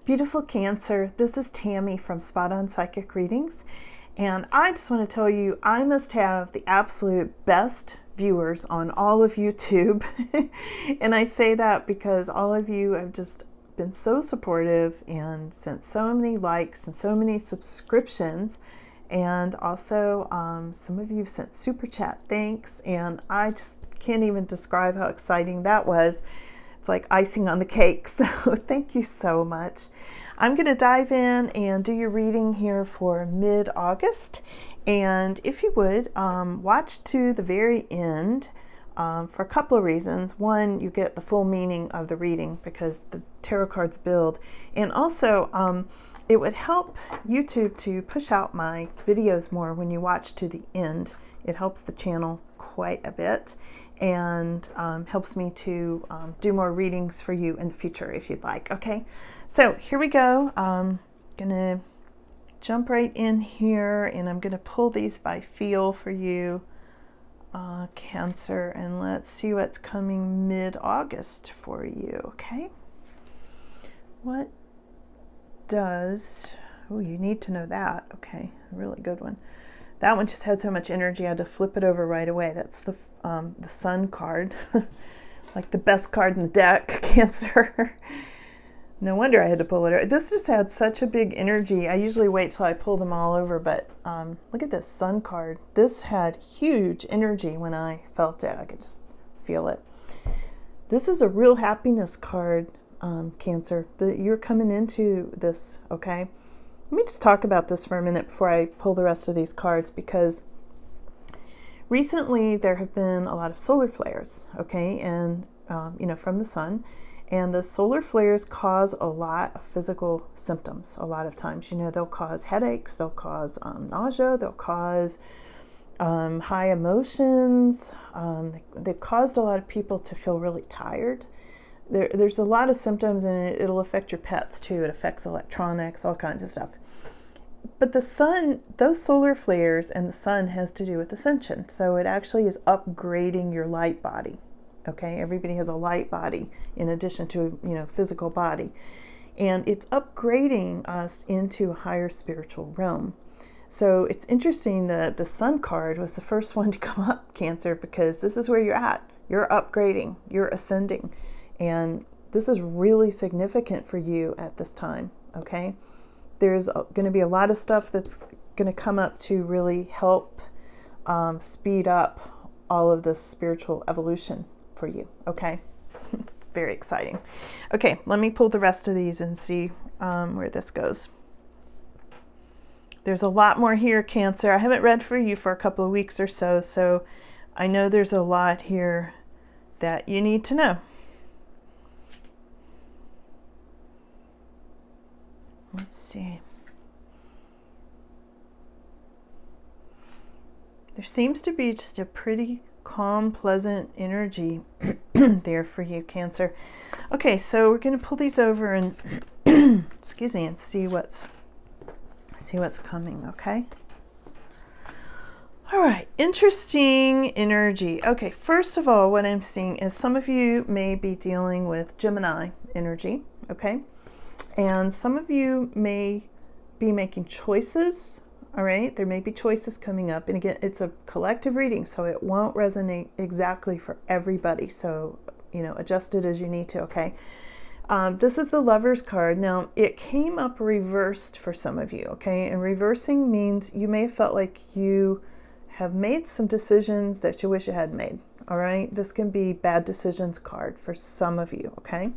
Beautiful Cancer, this is Tammy from Spot On Psychic Readings, and I just want to tell you I must have the absolute best viewers on all of YouTube. And I say that because all of you have just been so supportive and sent so many likes and so many subscriptions, and also some of you have sent super chat thanks, and I just can't even describe how exciting that was. It's like icing on the cake, so thank you so much. I'm going to dive in and do your reading here for mid-August, and if you would, watch to the very end for a couple of reasons. One, you get the full meaning of the reading because the tarot cards build, and also it would help YouTube to push out my videos more when you watch to the end. It helps the channel quite a bit, and helps me to do more readings for you in the future if you'd like. Okay, so here we go. I'm gonna jump right in here, and I'm gonna pull these by feel for you, Cancer, and let's see what's coming mid-August for you. Okay, what does, oh, you need to know that. Okay, really good one. That one just had so much energy, I had to flip it over right away. That's the Sun card, like the best card in the deck, Cancer. No wonder I had to pull it over. This just had such a big energy. I usually wait till I pull them all over, but look at this Sun card. This had huge energy when I felt it. I could just feel it. This is a real happiness card, Cancer. You're coming into this, okay? Let me just talk about this for a minute before I pull the rest of these cards, because recently there have been a lot of solar flares, okay, and from the sun, and the solar flares cause a lot of physical symptoms. A lot of times, they'll cause headaches, they'll cause nausea, they'll cause high emotions. They've caused a lot of people to feel really tired. There's a lot of symptoms, and it'll affect your pets too. It affects electronics, all kinds of stuff. But the sun, those solar flares and the sun has to do with ascension. So it actually is upgrading your light body. Okay, everybody has a light body in addition to, physical body. And it's upgrading us into a higher spiritual realm. So it's interesting that the Sun card was the first one to come up, Cancer, because this is where you're at. You're upgrading, you're ascending. And this is really significant for you at this time, okay? There's going to be a lot of stuff that's going to come up to really help speed up all of this spiritual evolution for you, okay? It's very exciting. Okay, let me pull the rest of these and see where this goes. There's a lot more here, Cancer. I haven't read for you for a couple of weeks or so, so I know there's a lot here that you need to know. Let's see. There seems to be just a pretty calm, pleasant energy there for you, Cancer. Okay, so we're going to pull these over and excuse me, and see what's coming, okay? All right, interesting energy. Okay, first of all, what I'm seeing is some of you may be dealing with Gemini energy, okay? And some of you may be making choices, all right? There may be choices coming up. And again, it's a collective reading, so it won't resonate exactly for everybody. So, adjust it as you need to, okay? This is the Lover's card. Now, it came up reversed for some of you, okay? And reversing means you may have felt like you have made some decisions that you wish you had made, all right? This can be bad decisions card for some of you, okay?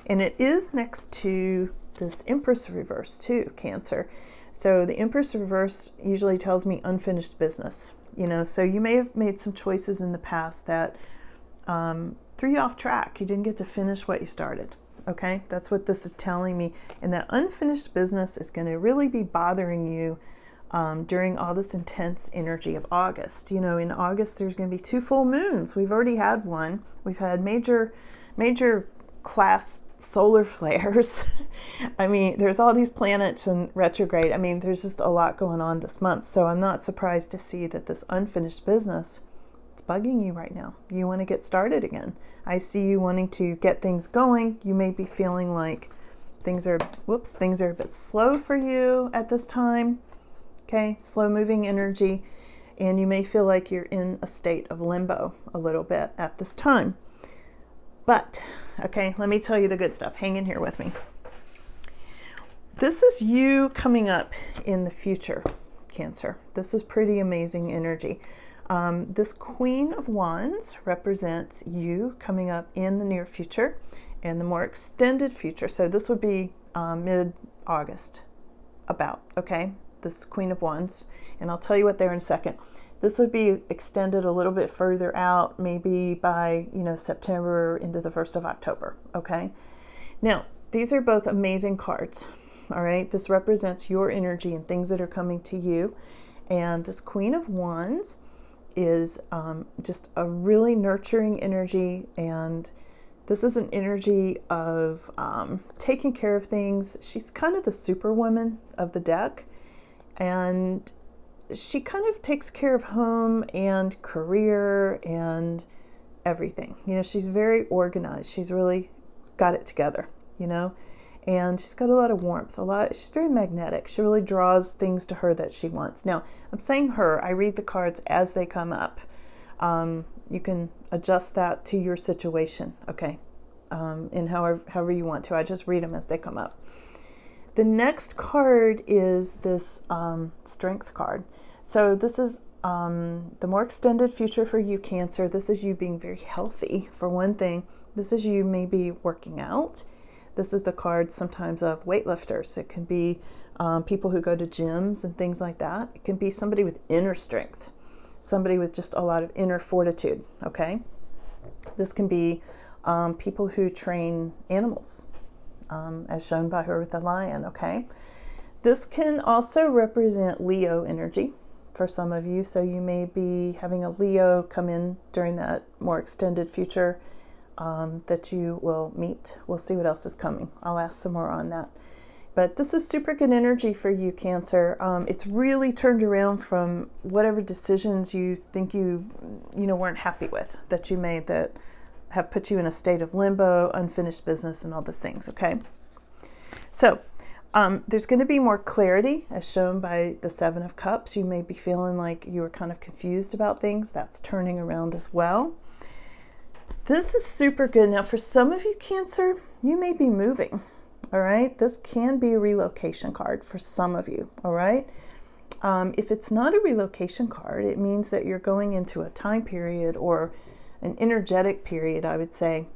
And it is next to this Empress reverse too, Cancer. So the Empress reverse usually tells me unfinished business, so you may have made some choices in the past that threw you off track. You didn't get to finish what you started, okay? That's what this is telling me. And that unfinished business is going to really be bothering you during all this intense energy of August. In August, there's going to be 2 full moons. We've already had one. We've had major class solar flares. I mean, there's all these planets in retrograde. I mean, there's just a lot going on this month. So I'm not surprised to see that this unfinished business, it's bugging you right now. You want to get started again. I see you wanting to get things going. You may be feeling like things are, things are a bit slow for you at this time. Okay, slow moving energy, and you may feel like you're in a state of limbo a little bit at this time. But, okay, let me tell you the good stuff. Hang in here with me. This is you coming up in the future, Cancer. This is pretty amazing energy. This Queen of Wands represents you coming up in the near future and the more extended future. So this would be mid-August, about, okay? This Queen of Wands, and I'll tell you what they are in a second. This would be extended a little bit further out, maybe by, September into the 1st of October, okay? Now, these are both amazing cards, all right? This represents your energy and things that are coming to you. And this Queen of Wands is just a really nurturing energy, and this is an energy of taking care of things. She's kind of the superwoman of the deck, and she kind of takes care of home and career and everything. She's very organized. She's really got it together, and she's got a lot of warmth, she's very magnetic. She really draws things to her that she wants. Now, I'm saying her, I read the cards as they come up. You can adjust that to your situation, okay? And however you want to. I just read them as they come up. The next card is this Strength card. So this is the more extended future for you, Cancer. This is you being very healthy, for one thing. This is you maybe working out. This is the card sometimes of weightlifters. It can be people who go to gyms and things like that. It can be somebody with inner strength, somebody with just a lot of inner fortitude, okay? This can be people who train animals, as shown by her with the lion, okay? This can also represent Leo energy for some of you. So you may be having a Leo come in during that more extended future that you will meet. We'll see what else is coming. I'll ask some more on that. But this is super good energy for you, Cancer. It's really turned around from whatever decisions you think you weren't happy with, that you made, that have put you in a state of limbo, unfinished business, and all those things, okay? So there's going to be more clarity, as shown by the Seven of Cups. You may be feeling like you were kind of confused about things. That's turning around as well. This is super good. Now, for some of you, Cancer, you may be moving, all right? This can be a relocation card for some of you, all right? If it's not a relocation card, it means that you're going into a time period or an energetic period, I would say,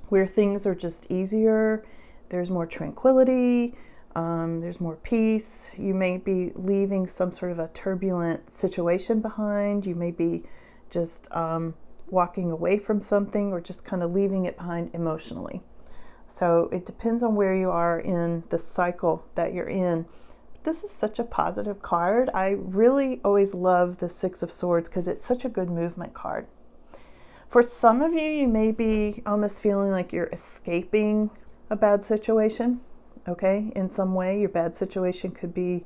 where things are just easier. There's more tranquility. There's more peace. You may be leaving some sort of a turbulent situation behind. You may be just walking away from something, or just kind of leaving it behind emotionally. So it depends on where you are in the cycle that you're in. This is such a positive card. I really always love the Six of Swords because it's such a good movement card. For some of you, you may be almost feeling like you're escaping a bad situation, okay? In some way, your bad situation could be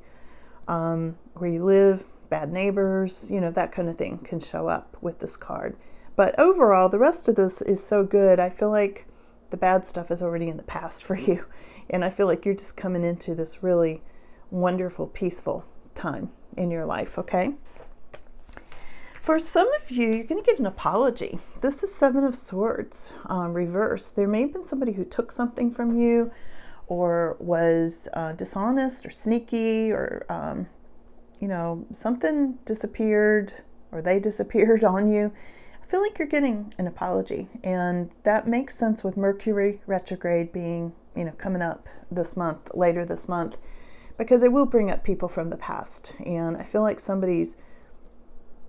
where you live, bad neighbors, that kind of thing can show up with this card. But overall, the rest of this is so good. I feel like the bad stuff is already in the past for you. And I feel like you're just coming into this really wonderful, peaceful time in your life, okay? For some of you, you're going to get an apology. This is Seven of Swords, reverse. There may have been somebody who took something from you, or was dishonest or sneaky, or, something disappeared, or they disappeared on you. I feel like you're getting an apology, and that makes sense with Mercury retrograde being, coming up this month, later this month, because it will bring up people from the past. And I feel like somebody's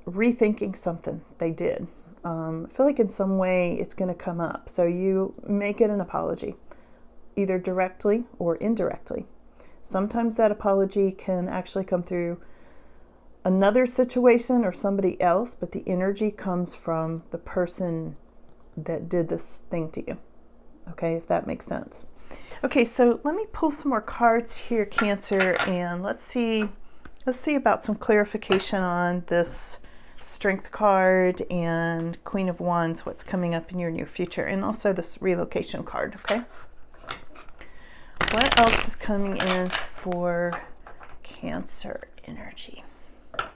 rethinking something they did. I feel like in some way it's going to come up. So you may get an apology, either directly or indirectly. Sometimes that apology can actually come through another situation or somebody else, but the energy comes from the person that did this thing to you. Okay, if that makes sense. Okay, so let me pull some more cards here, Cancer, and let's see about some clarification on this Strength card and Queen of Wands, what's coming up in your near future, and also this relocation card, okay? What else is coming in for Cancer energy? A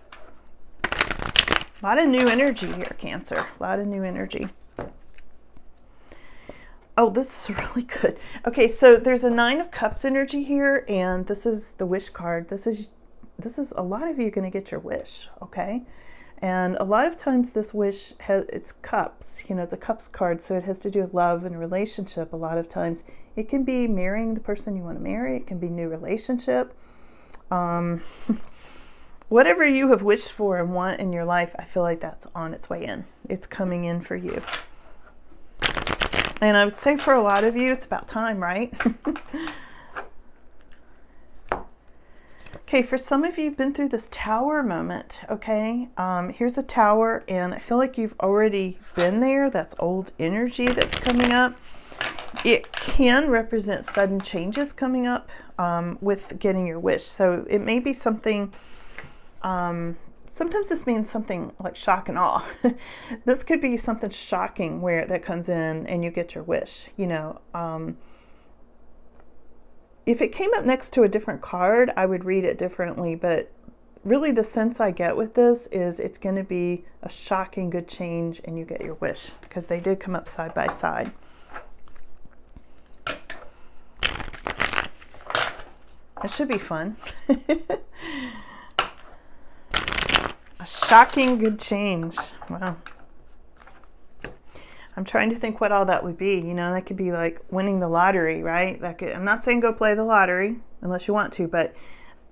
lot of new energy here, Cancer. A lot of new energy. Oh, this is really good. Okay, so there's a 9 of Cups energy here, and this is the wish card. This is a lot of you going to get your wish, okay? And a lot of times this wish it's cups, it's a cups card, so it has to do with love and relationship. A lot of times it can be marrying the person you want to marry. It can be new relationship. Whatever you have wished for and want in your life, I feel like that's on its way in. It's coming in for you. And I would say for a lot of you, it's about time, right? Okay, for some of you, you've been through this tower moment, okay? Here's the tower, and I feel like you've already been there. That's old energy that's coming up. It can represent sudden changes coming up with getting your wish. So it may be something, sometimes this means something like shock and awe. This could be something shocking where that comes in and you get your wish, If it came up next to a different card, I would read it differently, but really the sense I get with this is it's going to be a shocking good change and you get your wish, because they did come up side by side. That should be fun. A shocking good change. Wow. I'm trying to think what all that would be. That could be like winning the lottery, right? I'm not saying go play the lottery unless you want to, but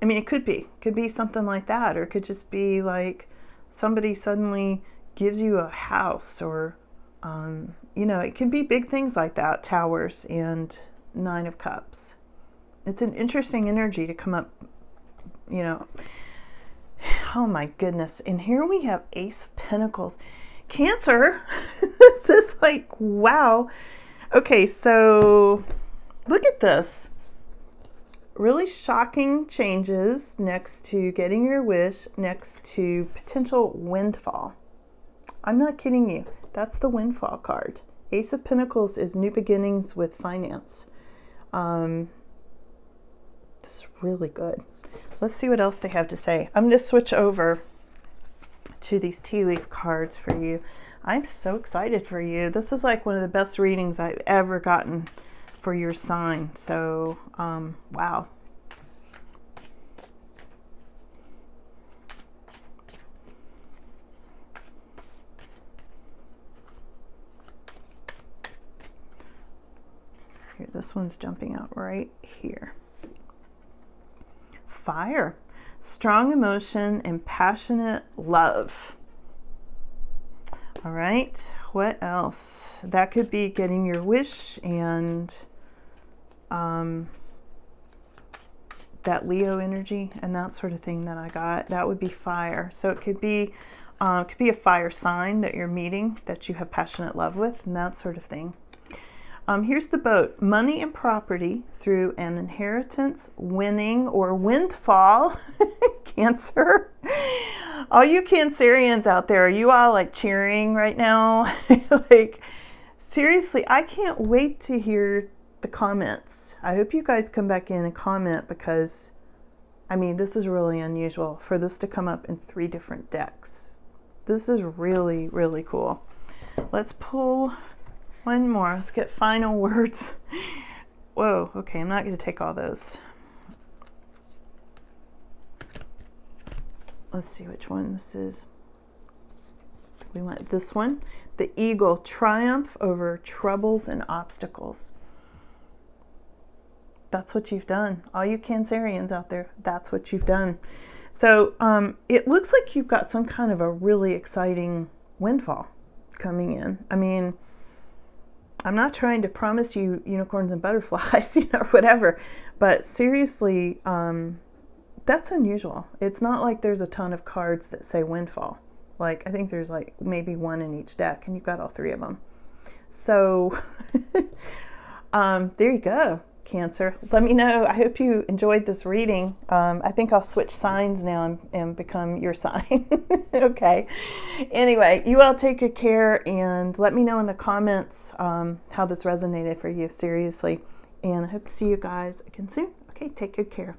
I mean, it could be something like that, or it could just be like somebody suddenly gives you a house, or, it can be big things like that, towers and 9 of Cups. It's an interesting energy to come up, Oh my goodness. And here we have Ace of Pentacles. Cancer, this is like, wow. Okay, so look at this. Really shocking changes next to getting your wish, next to potential windfall. I'm not kidding you. That's the windfall card. Ace of Pentacles is new beginnings with finance. This is really good. Let's see what else they have to say. I'm going to switch over to these tea leaf cards for you. I'm so excited for you. This is like one of the best readings I've ever gotten for your sign. So, wow. Here, this one's jumping out right here. Fire. Strong emotion and passionate love. All right, what else? That could be getting your wish, and that Leo energy and that sort of thing that I got. That would be fire. So it could be a fire sign that you're meeting, that you have passionate love with, and that sort of thing. Here's the boat. Money and property through an inheritance, winning, or windfall. Cancer. All you Cancerians out there, are you all like cheering right now? Like, seriously, I can't wait to hear the comments. I hope you guys come back in and comment, because, I mean, this is really unusual for this to come up in 3 different decks. This is really, really cool. Let's pull one more. Let's get final words. Whoa, okay, I'm not going to take all those. Let's see which one this is. We want this one. The eagle, triumph over troubles and obstacles. That's what you've done. All you Cancerians out there, that's what you've done. So it looks like you've got some kind of a really exciting windfall coming in. I mean, I'm not trying to promise you unicorns and butterflies, whatever. But seriously, that's unusual. It's not like there's a ton of cards that say windfall. Like, I think there's like maybe 1 in each deck, and you've got all 3 of them. So there you go, Cancer. Let me know. I hope you enjoyed this reading. I think I'll switch signs now and become your sign. Okay. Anyway, you all take good care, and let me know in the comments how this resonated for you. Seriously. And I hope to see you guys again soon. Okay, take good care.